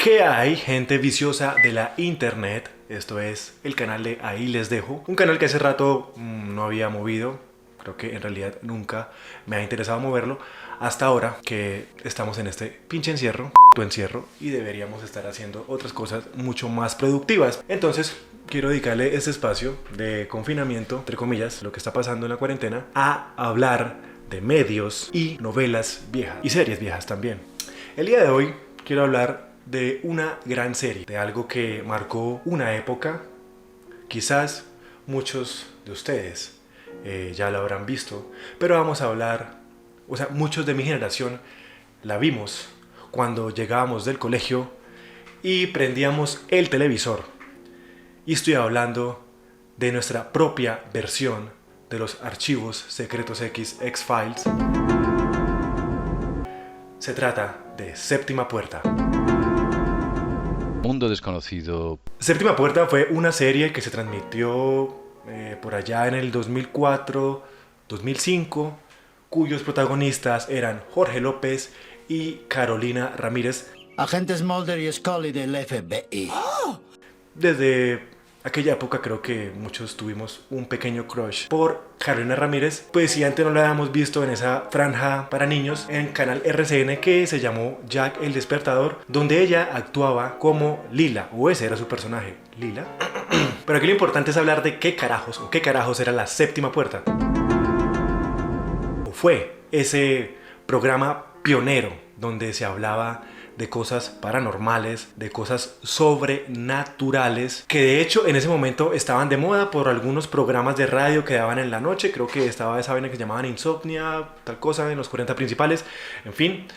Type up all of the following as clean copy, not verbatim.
¿Qué hay, gente viciosa de la internet? Esto es el canal de Ahí Les Dejo. Un canal que hace rato no había movido. Creo que en realidad nunca me ha interesado moverlo. Hasta ahora que estamos en este pinche encierro, y deberíamos estar haciendo otras cosas mucho más productivas. Entonces quiero dedicarle este espacio de confinamiento, entre comillas, lo que está pasando en la cuarentena, a hablar de medios y novelas viejas y series viejas también. El día de hoy quiero hablar de una gran serie, de algo que marcó una época. Quizás muchos de ustedes ya lo habrán visto, pero vamos a hablar, muchos de mi generación la vimos cuando llegábamos del colegio y prendíamos el televisor. Y estoy hablando de nuestra propia versión de los archivos secretos X-Files. Se trata de Séptima Puerta. Mundo desconocido. Séptima Puerta fue una serie que se transmitió por allá en el 2004, 2005, cuyos protagonistas eran Jorge López y Carolina Ramírez. Agentes Mulder y Scully del FBI. Desde aquella época creo que muchos tuvimos un pequeño crush por Carolina Ramírez, pues si antes no la habíamos visto en esa franja para niños en canal RCN que se llamó Jack el Despertador, donde ella actuaba como Lila, o ese era su personaje, Lila. Pero aquí lo importante es hablar de qué carajos era la Séptima Puerta. Fue ese programa pionero donde se hablaba de cosas paranormales, de cosas sobrenaturales, que de hecho en ese momento estaban de moda por algunos programas de radio que daban en la noche. Creo que estaba esa vaina que llamaban Insomnia, tal cosa, en los 40 principales, en fin.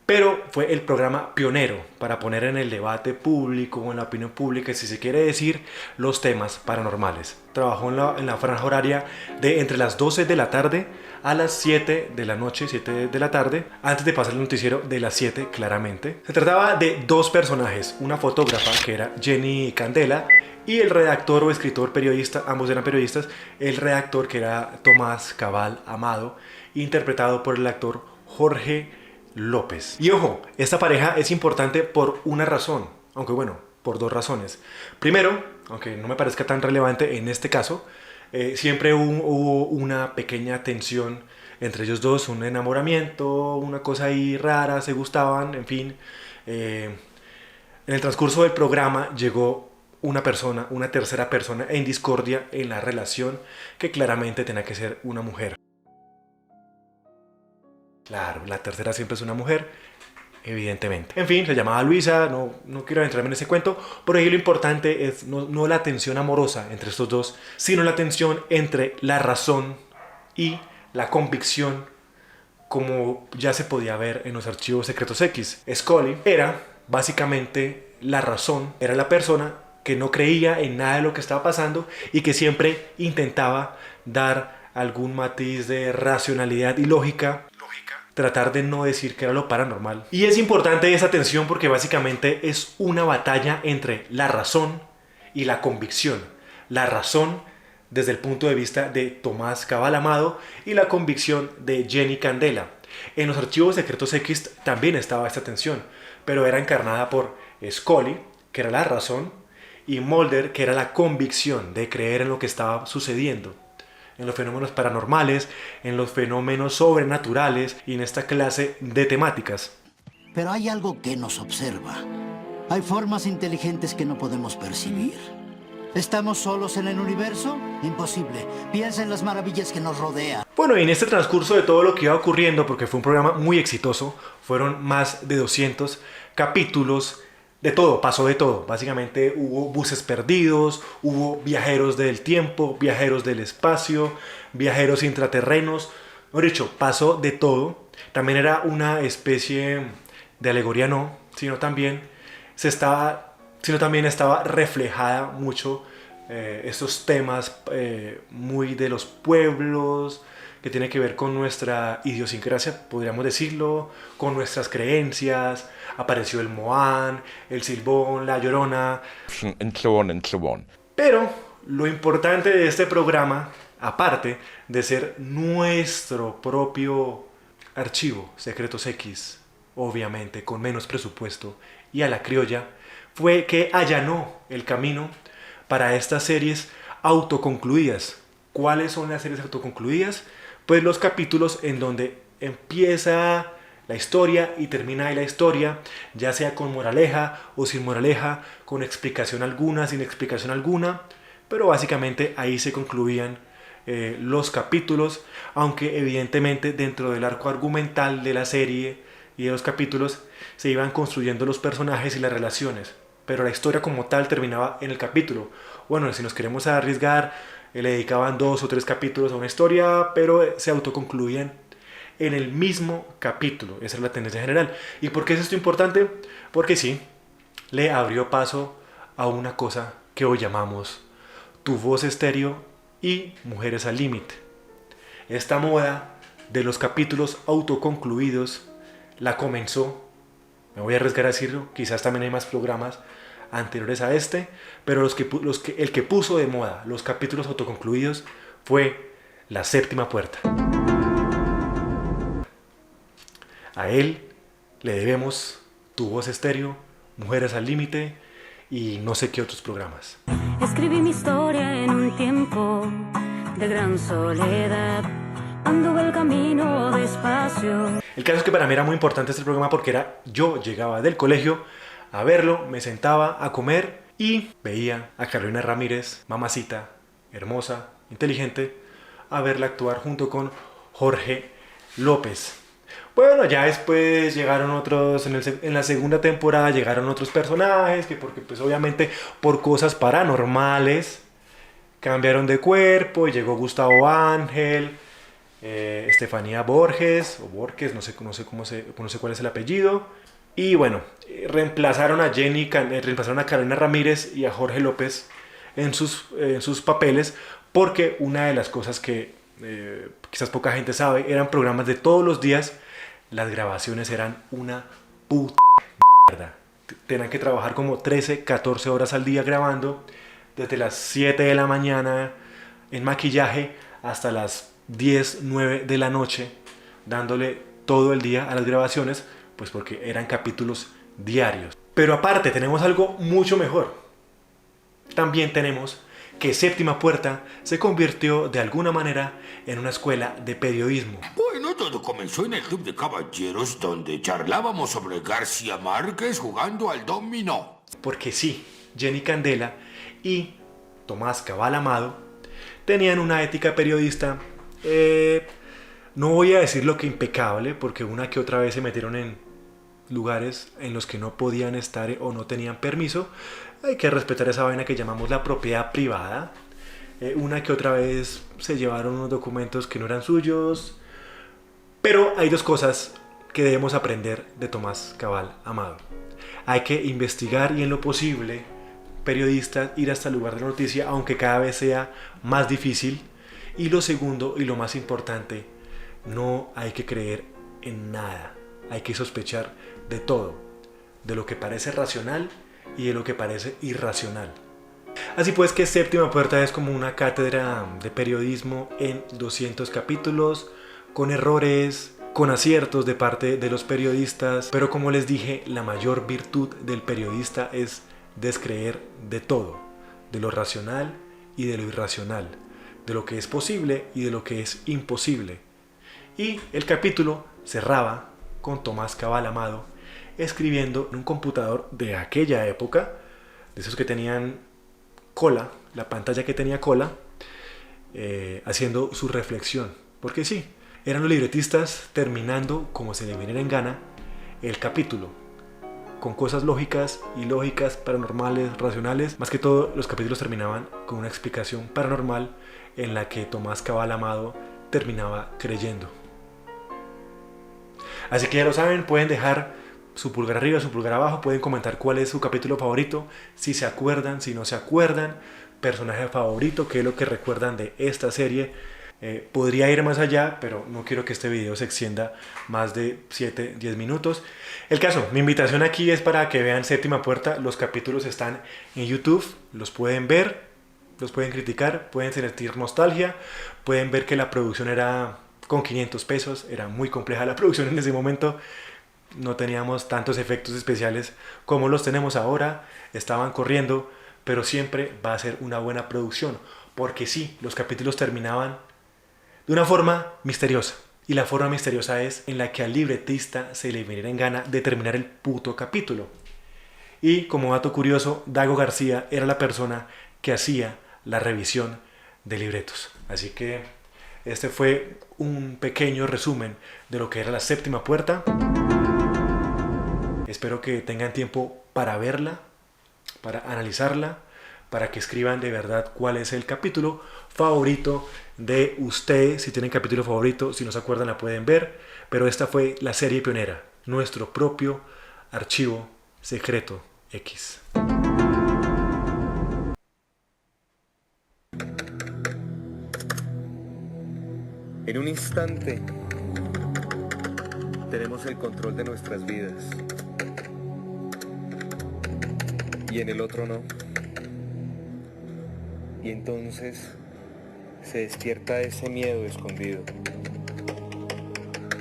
Pero fue el programa pionero para poner en el debate público, en la opinión pública, si se quiere decir, los temas paranormales. Trabajó en la franja horaria de entre las 12 de la tarde a las 7 de la noche, 7 de la tarde, antes de pasar el noticiero de las 7, claramente. Se trataba de dos personajes, una fotógrafa que era Jenny Candela y el redactor o escritor periodista, ambos eran periodistas, el redactor que era Tomás Cabal Amado, interpretado por el actor Jorge López. Y ojo, esta pareja es importante por una razón, aunque bueno, por dos razones. Primero, aunque no me parezca tan relevante en este caso, siempre hubo una pequeña tensión entre ellos dos, un enamoramiento, una cosa ahí rara, se gustaban, en fin. En el transcurso del programa llegó una persona, una tercera persona en discordia en la relación, que claramente tenía que ser una mujer. Claro, la tercera siempre es una mujer, evidentemente. En fin, se llamaba Luisa, no quiero entrarme en ese cuento. Por ahí lo importante es no la tensión amorosa entre estos dos, sino la tensión entre la razón y la convicción, como ya se podía ver en los archivos secretos X. Scully era básicamente la razón, era la persona que no creía en nada de lo que estaba pasando y que siempre intentaba dar algún matiz de racionalidad y lógica, tratar de no decir que era lo paranormal. Y es importante esa tensión porque básicamente es una batalla entre la razón y la convicción. La razón desde el punto de vista de Tomás Cabal Amado y la convicción de Jenny Candela. En los archivos secretos X también estaba esta tensión, pero era encarnada por Scully, que era la razón, y Mulder, que era la convicción de creer en lo que estaba sucediendo, en los fenómenos paranormales, en los fenómenos sobrenaturales y en esta clase de temáticas. Pero hay algo que nos observa. Hay formas inteligentes que no podemos percibir. ¿Estamos solos en el universo? Imposible. Piensa en las maravillas que nos rodean. Bueno, y en este transcurso de todo lo que iba ocurriendo, porque fue un programa muy exitoso, fueron más de 200 capítulos. De todo, pasó de todo. Básicamente hubo buses perdidos, hubo viajeros del tiempo, viajeros del espacio, viajeros intraterrenos. Mejor dicho, pasó de todo. También era una especie de alegoría, sino también estaba reflejada mucho estos temas muy de los pueblos, que tiene que ver con nuestra idiosincrasia, podríamos decirlo, con nuestras creencias. Apareció el Moán, el Silbón, la Llorona, And so on. Pero lo importante de este programa, aparte de ser nuestro propio archivo Secretos X, obviamente con menos presupuesto y a la criolla fue que allanó el camino para estas series autoconcluidas. ¿Cuáles son las series autoconcluidas? Pues los capítulos en donde empieza la historia y termina ahí la historia, ya sea con moraleja o sin moraleja, con explicación alguna, sin explicación alguna, pero básicamente ahí se concluían los capítulos, aunque evidentemente dentro del arco argumental de la serie y de los capítulos se iban construyendo los personajes y las relaciones, pero la historia como tal terminaba en el capítulo. Bueno, si nos queremos arriesgar, le dedicaban 2 o 3 capítulos a una historia, pero se autoconcluían en el mismo capítulo. Esa es la tendencia general. ¿Y por qué es esto importante? Porque sí, le abrió paso a una cosa que hoy llamamos Tu Voz Estéreo y Mujeres al Límite. Esta moda de los capítulos autoconcluidos la comenzó, me voy a arriesgar a decirlo, quizás también hay más programas anteriores a este, pero el que puso de moda los capítulos autoconcluidos fue La Séptima Puerta. A él le debemos Tu Voz Estéreo, Mujeres al Límite y no sé qué otros programas. Escribí mi historia en un tiempo de gran soledad. Anduve el camino despacio. El caso es que para mí era muy importante este programa porque yo llegaba del colegio a verlo, me sentaba a comer y veía a Carolina Ramírez, mamacita, hermosa, inteligente, a verla actuar junto con Jorge López. Bueno, ya después llegaron otros, en la segunda temporada llegaron otros personajes que porque pues obviamente por cosas paranormales cambiaron de cuerpo y llegó Gustavo Ángel, Estefanía Borges, o Borges, no sé cuál es el apellido. Y bueno, reemplazaron a Carolina Ramírez y a Jorge López en sus papeles, porque una de las cosas que quizás poca gente sabe, eran programas de todos los días. Las grabaciones eran una puta mierda. Tenían que trabajar como 13, 14 horas al día grabando, desde las 7 de la mañana en maquillaje hasta las 10, 9 de la noche, dándole todo el día a las grabaciones, pues porque eran capítulos diarios. Pero aparte tenemos algo mucho mejor. También tenemos que Séptima Puerta se convirtió de alguna manera en una escuela de periodismo. Bueno, todo comenzó en el Club de Caballeros, donde charlábamos sobre García Márquez jugando al dominó. Porque sí, Jenny Candela y Tomás Cabal Amado tenían una ética periodista, no voy a decir lo que impecable, porque una que otra vez se metieron en lugares en los que no podían estar o no tenían permiso. Hay que respetar esa vaina que llamamos la propiedad privada. Una que otra vez se llevaron unos documentos que no eran suyos. Pero hay dos cosas que debemos aprender de Tomás Cabal Amado. Hay que investigar y en lo posible, periodistas, ir hasta el lugar de la noticia, aunque cada vez sea más difícil. Y lo segundo y lo más importante, no hay que creer en nada. Hay que sospechar de todo, de lo que parece racional y de lo que parece irracional. Así pues que Séptima Puerta es como una cátedra de periodismo en 200 capítulos, con errores, con aciertos de parte de los periodistas, pero como les dije, la mayor virtud del periodista es descreer de todo, de lo racional y de lo irracional, de lo que es posible y de lo que es imposible. Y el capítulo cerraba con Tomás Cabal Amado escribiendo en un computador de aquella época, de esos que tenían cola, la pantalla que tenía cola, haciendo su reflexión. Porque sí, eran los libretistas terminando como se le viniera en gana el capítulo, con cosas lógicas, ilógicas, paranormales, racionales. Más que todo, los capítulos terminaban con una explicación paranormal en la que Tomás Cabal Amado terminaba creyendo. Así que ya lo saben, pueden dejar su pulgar arriba, su pulgar abajo, pueden comentar cuál es su capítulo favorito, si se acuerdan, si no se acuerdan, personaje favorito, qué es lo que recuerdan de esta serie. Podría ir más allá, pero no quiero que este video se extienda más de 7-10 minutos. El caso, mi invitación aquí es para que vean Séptima Puerta. Los capítulos están en YouTube, los pueden ver, los pueden criticar, pueden sentir nostalgia, pueden ver que la producción era con 500 pesos, era muy compleja la producción en ese momento, no teníamos tantos efectos especiales como los tenemos ahora, estaban corriendo, pero siempre va a ser una buena producción, porque sí, los capítulos terminaban de una forma misteriosa. Y la forma misteriosa es en la que al libretista se le viniera en gana de terminar el puto capítulo. Y como dato curioso, Dago García era la persona que hacía la revisión de libretos. Así que este fue un pequeño resumen de lo que era La Séptima Puerta. Espero que tengan tiempo para verla, para analizarla, para que escriban de verdad cuál es el capítulo favorito de ustedes. Si tienen capítulo favorito, si no se acuerdan la pueden ver. Pero esta fue la serie pionera, nuestro propio archivo secreto X. En un instante tenemos el control de nuestras vidas y en el otro no. Y entonces se despierta ese miedo escondido.